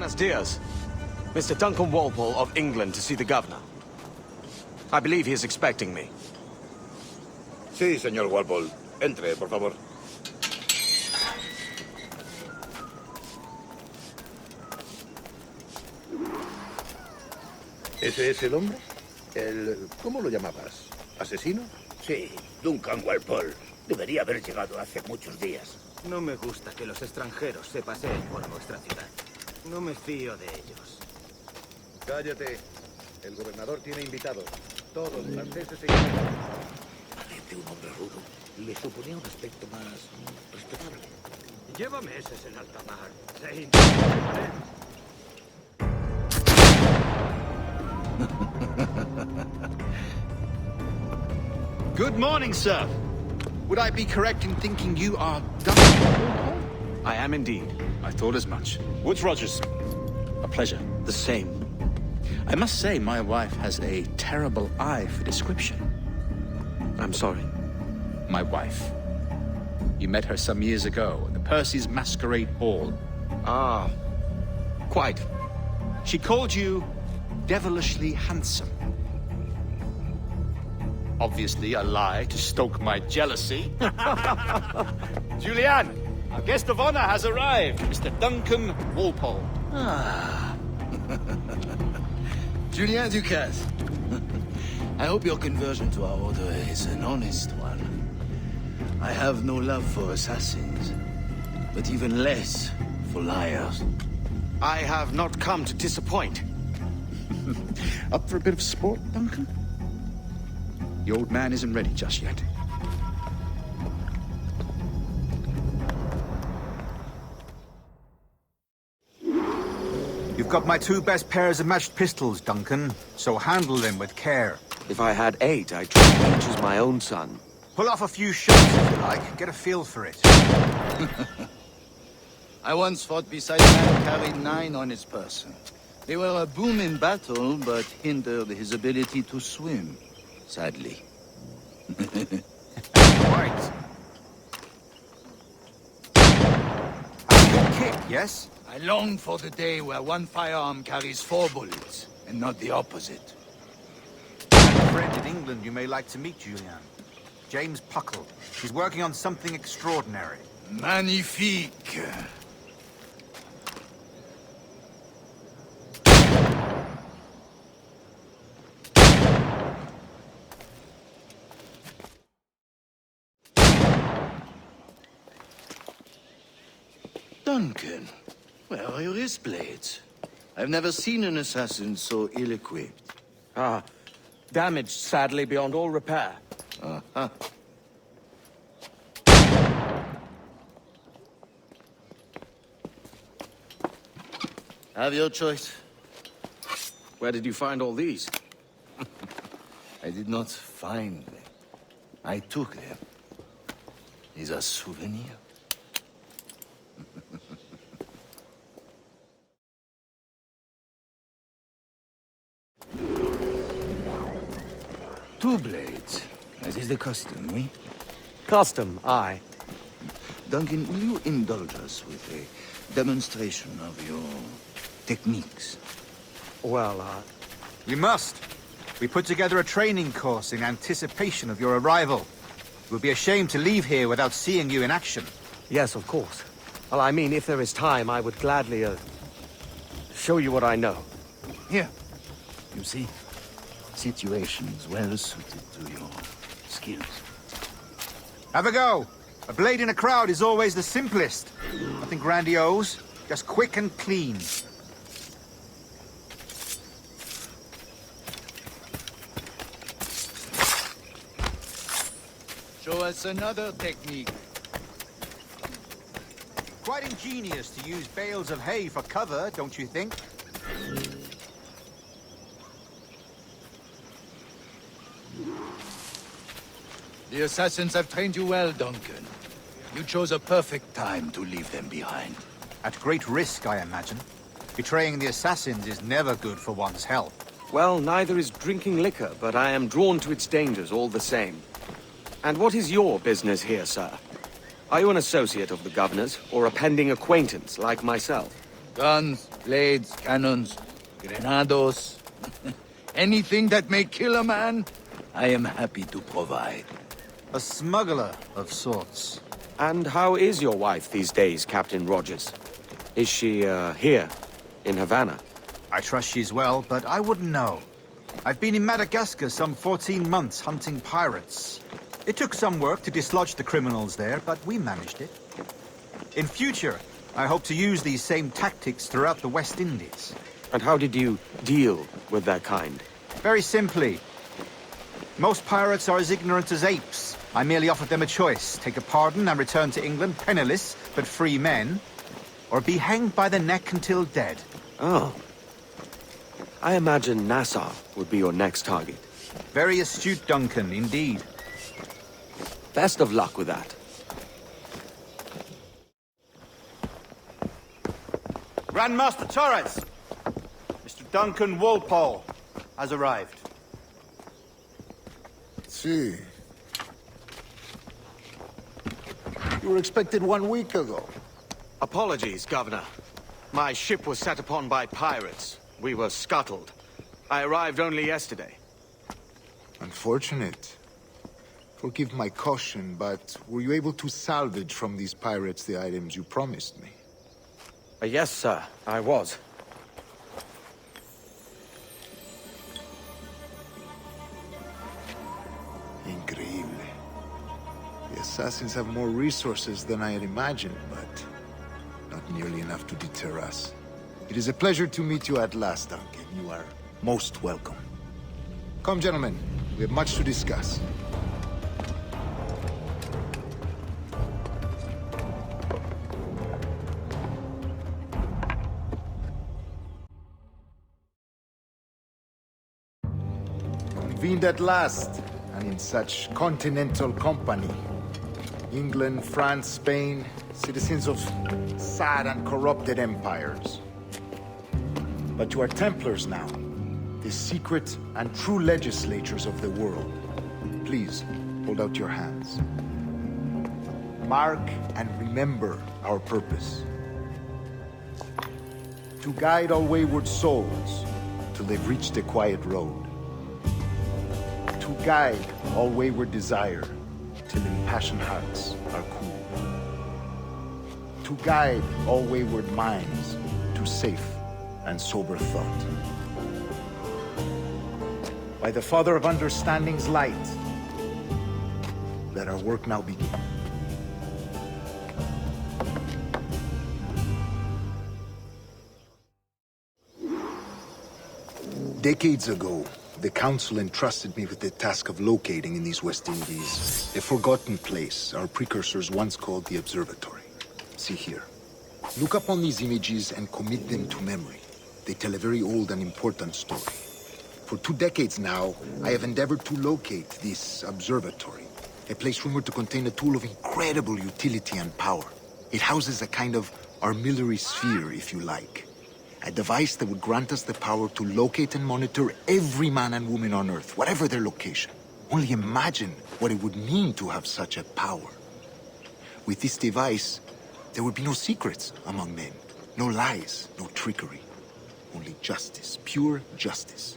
Buenos dias. Mr. Duncan Walpole of England to see the governor. I believe he is expecting me. Sí, señor Walpole. Entre, por favor. ¿Ese es el hombre? ¿Cómo lo llamabas? ¿Asesino? Sí, Duncan Walpole. Debería haber llegado hace muchos días. No me gusta que los extranjeros se paseen por nuestra ciudad. No me fío de ellos. Cállate. El gobernador tiene invitados. Todos franceses e ingleses. Parece un hombre rudo. Le suponía un aspecto más respetable. Lleva meses en alta mar. Se intenta. Good morning, sir. Would I be correct in thinking you are Duncan? I am indeed. I thought as much. Woods Rogers. A pleasure. The same. I must say, my wife has a terrible eye for description. I'm sorry. My wife. You met her some years ago at the Percy's Masquerade Ball. Ah, quite. She called you devilishly handsome. Obviously a lie to stoke my jealousy. Julianne, our guest of honor has arrived, Mr. Duncan Walpole. Ah. Julien Ducasse. I hope your conversion to our order is an honest one. I have no love for assassins, but even less for liars. I have not come to disappoint. Up for a bit of sport, Duncan? The old man isn't ready just yet. You've got my two best pairs of matched pistols, Duncan, so handle them with care. If I had 8, I'd treat each as my own son. Pull off a few shots if you like, get a feel for it. I once fought beside a man who carried 9 on his person. They were a boom in battle, but hindered his ability to swim, sadly. Right. A good kick, yes? I long for the day where one firearm carries 4 bullets, and not the opposite. I have a friend in England you may like to meet, Julian. James Puckle. He's working on something extraordinary. Magnifique! Duncan, where are your wrist blades? I've never seen an assassin so ill-equipped. Ah, damaged sadly beyond all repair. Uh-huh. Have your choice. Where did you find all these? I did not find them. I took them. These are souvenirs. Two blades, as is the custom, oui? Custom, aye. Duncan, will you indulge us with a demonstration of your techniques? Well, We must. We put together a training course in anticipation of your arrival. It would be a shame to leave here without seeing you in action. yes, of course. Well, I mean, if there is time, I would gladly, show you what I know. Here. You see? Situations well suited to your skills. Have a go. A blade in a crowd is always the simplest. Nothing grandiose, just quick and clean. Show us another technique. Quite ingenious to use bales of hay for cover, don't you think? The assassins have trained you well, Duncan. You chose a perfect time to leave them behind. At great risk, I imagine. Betraying the assassins is never good for one's health. Well, neither is drinking liquor, but I am drawn to its dangers all the same. And what is your business here, sir? Are you an associate of the governor's, or a pending acquaintance like myself? Guns, blades, cannons, grenados. Anything that may kill a man, I am happy to provide. A smuggler of sorts. And how is your wife these days, Captain Rogers? Is she, here, in Havana? I trust she's well, but I wouldn't know. I've been in Madagascar some 14 months hunting pirates. It took some work to dislodge the criminals there, but we managed it. In future, I hope to use these same tactics throughout the West Indies. And how did you deal with their kind? Very simply. Most pirates are as ignorant as apes. I merely offered them a choice. Take a pardon and return to England penniless, but free men. Or be hanged by the neck until dead. Oh. I imagine Nassau would be your next target. Very astute, Duncan, indeed. Best of luck with that. Grandmaster Torres! Mr. Duncan Walpole has arrived. See. You were expected 1 week ago. Apologies, Governor. My ship was set upon by pirates. We were scuttled. I arrived only yesterday. Unfortunate. Forgive my caution, but were you able to salvage from these pirates the items you promised me? Yes, sir, I was. Increíble. The assassins have more resources than I had imagined, but not nearly enough to deter us. It is a pleasure to meet you at last, Duncan. You are most welcome. Come, gentlemen. We have much to discuss. Convened at last, and in such continental company. England, France, Spain, citizens of sad and corrupted empires. But you are Templars now, the secret and true legislatures of the world. Please, hold out your hands. Mark and remember our purpose. To guide all wayward souls till they've reached the quiet road. To guide all wayward desire till impassioned hearts are cool. To guide all wayward minds to safe and sober thought. By the Father of Understanding's light, let our work now begin. Decades ago, the Council entrusted me with the task of locating in these West Indies a forgotten place our precursors once called the Observatory. See here. Look upon these images and commit them to memory. They tell a very old and important story. For 2 decades now, I have endeavored to locate this observatory, a place rumored to contain a tool of incredible utility and power. It houses a kind of armillary sphere, if you like. A device that would grant us the power to locate and monitor every man and woman on Earth, whatever their location. Only imagine what it would mean to have such a power. With this device, there would be no secrets among men, no lies, no trickery. Only justice, pure justice.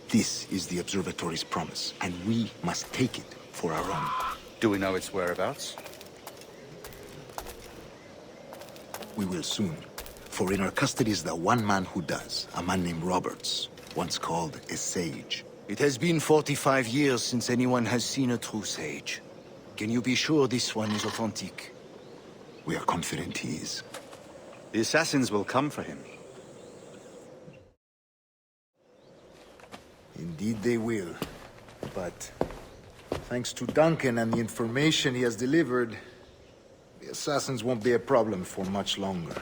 This is the observatory's promise, and we must take it for our own. Do we know its whereabouts? We will soon. For in our custody is the one man who does, a man named Roberts, once called a sage. It has been 45 years since anyone has seen a true sage. Can you be sure this one is authentic? We are confident he is. The assassins will come for him. Indeed they will. But thanks to Duncan and the information he has delivered, the assassins won't be a problem for much longer.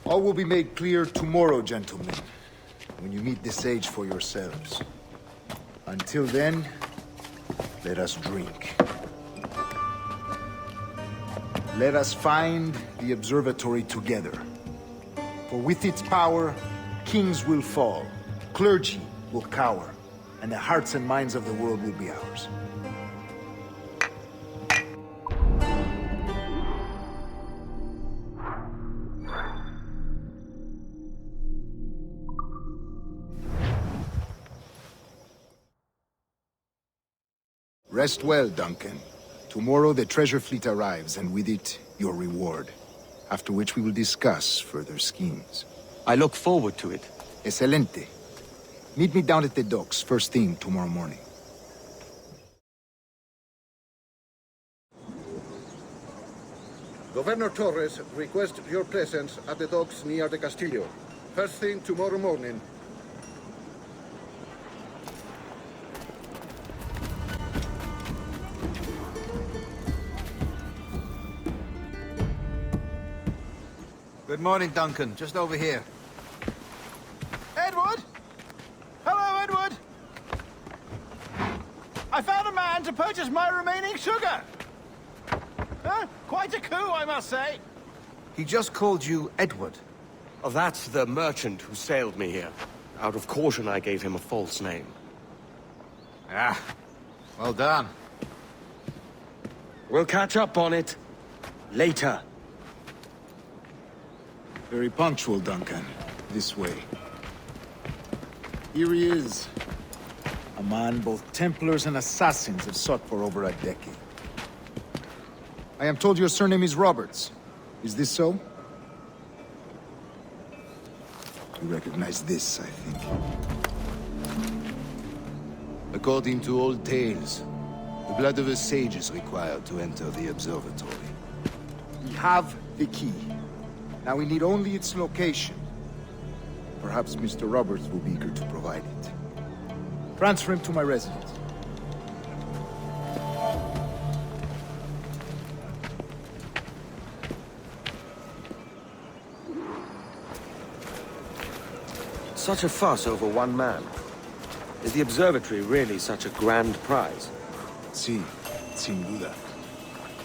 All will be made clear tomorrow, gentlemen, when you meet the sage for yourselves. Until then, let us drink. Let us find the observatory together. For with its power, kings will fall, clergy will cower, and the hearts and minds of the world will be ours. Rest well, Duncan. Tomorrow the treasure fleet arrives, and with it, your reward. After which we will discuss further schemes. I look forward to it. Excelente. Meet me down at the docks first thing tomorrow morning. Governor Torres requests your presence at the docks near the Castillo. First thing tomorrow morning. Good morning, Duncan. Just over here. Edward? Hello, Edward! I found a man to purchase my remaining sugar! Huh? Quite a coup, I must say. He just called you Edward. Oh, that's the merchant who sailed me here. Out of caution, I gave him a false name. Ah, well done. We'll catch up on it later. Very punctual, Duncan. This way. Here he is. A man both Templars and Assassins have sought for over a decade. I am told your surname is Roberts. Is this so? You recognize this, I think. According to old tales, the blood of a sage is required to enter the observatory. We have the key. Now we need only its location. Perhaps Mr. Roberts will be eager to provide it. Transfer him to my residence. Such a fuss over one man. Is the observatory really such a grand prize? Sí, sin duda.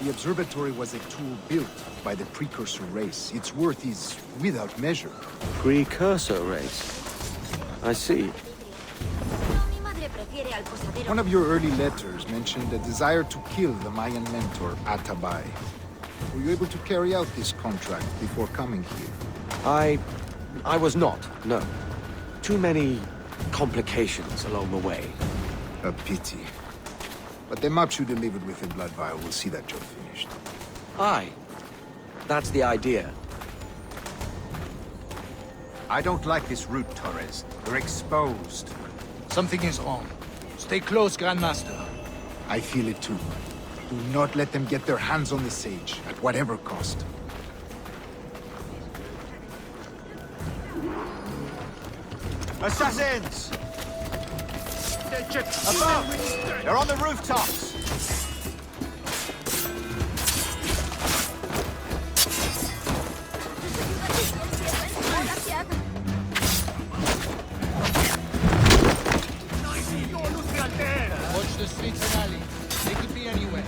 The observatory was a tool built by the precursor race. Its worth is without measure. Precursor race. I see. One of your early letters mentioned a desire to kill the Mayan mentor, Atabay. Were you able to carry out this contract before coming here? I was not, no. Too many complications along the way. A pity. But the maps you delivered with the blood vial will see that job finished. Aye. That's the idea. I don't like this route, Torres. We're exposed. Something is wrong. Stay close, Grandmaster. I feel it too. Do not let them get their hands on the sage, at whatever cost. Assassins! Above! They're on the rooftops! Watch the streets and alleys. They could be anywhere.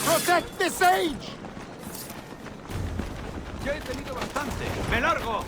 Protect the sage! Ya he tenido bastante. ¡Me largo!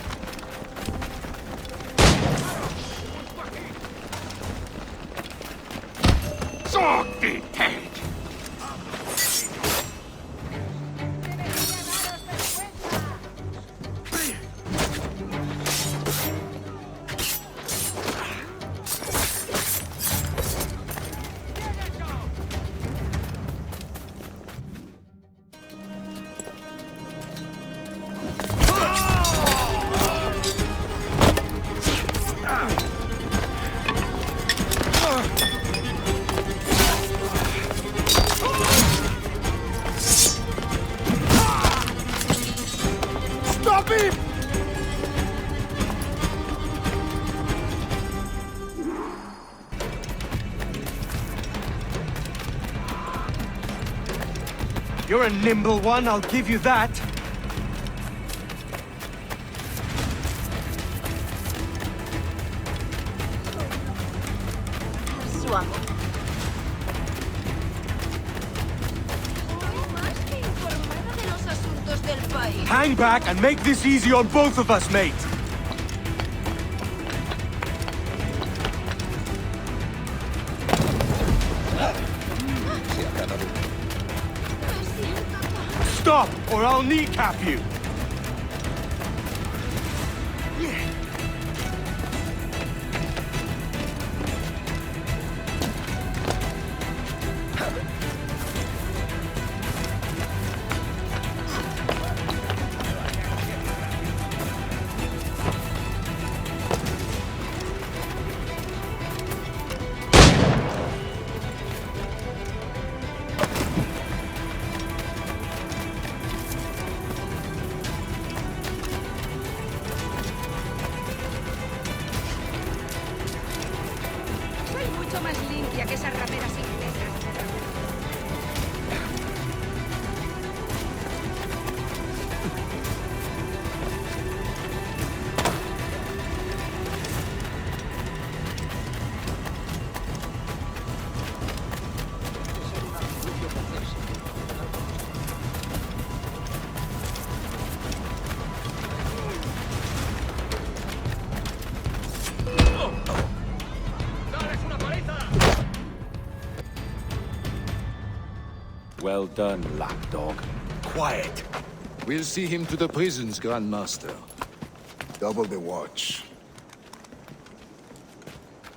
You're a nimble one, I'll give you that. Su amo. Más que informada de los asuntos del país. Hang back and make this easy on both of us, mate. Stop, or I'll kneecap you! Soy mucho más limpia que esas rameras inglesas. Well done, lapdog. Quiet. We'll see him to the prisons, Grandmaster. Double the watch.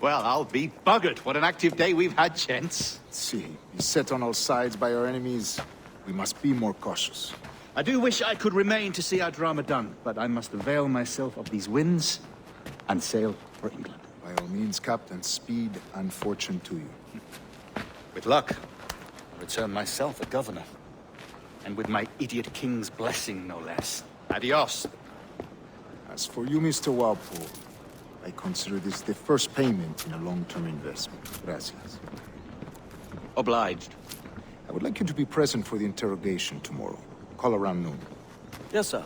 Well, I'll be buggered. What an active day we've had, gents. See, beset on all sides by our enemies, we must be more cautious. I do wish I could remain to see our drama done, but I must avail myself of these winds and sail for England. By all means, Captain, speed and fortune to you. With luck, I'll return myself a governor. And with my idiot king's blessing, no less. Adios. As for you, Mr. Walpole, I consider this the first payment in a long-term investment. Gracias. Obliged. I would like you to be present for the interrogation tomorrow. Call around noon. Yes, sir.